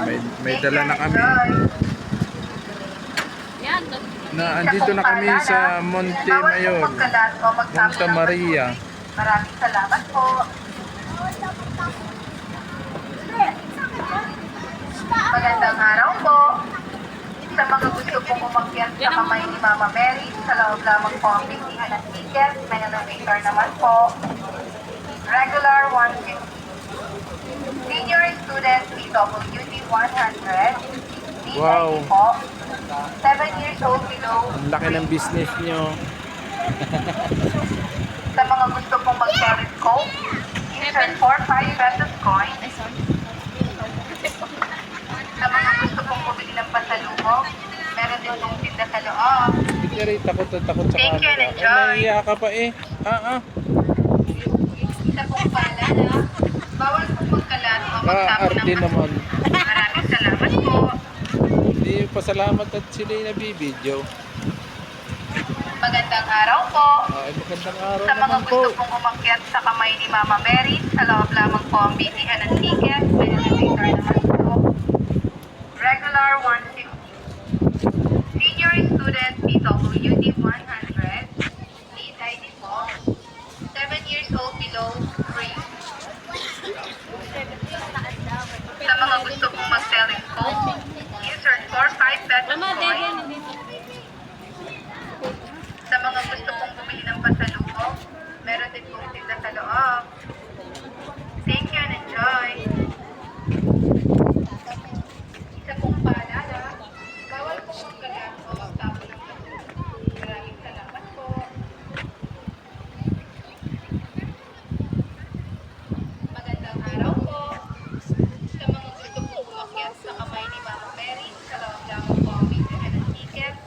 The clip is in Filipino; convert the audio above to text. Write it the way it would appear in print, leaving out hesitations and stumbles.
may dala na kami. Andito na kami sa Monte Mayor, Santa Maria. Maraming salamat po. Magandang araw po. Sa mga gusto pong umakyat sa kamay ni Mama Mary, sa loob lamang po ang bilihan ng ticket. May elevator naman po. Regular 150. Senior student PWD 100. Wow. Po. 7 years old below. Ang laki ng business nyo. Sa mga gusto pong mag-periscope, insert 4-5 pesos coin. Sa mga gusto pong bumili ng pasalubong, meron din pong tinda sa loob. Hindi rin takot sa Thank you and camera. enjoy. Nahiya ka pa eh. Isa pong paalala, bawal pong magkalat o magtapon Arte ng naman. Maraming salamat po. Hindi pasalamat at sila yung nabibidyo. Magandang araw po. Ay, magandang araw Sa mga naman po. gusto pong umakyat sa kamay ni Mama Mary, sa loob lamang po ang bilihan ng ticket. May elevator naman po. Regular 150. Senior student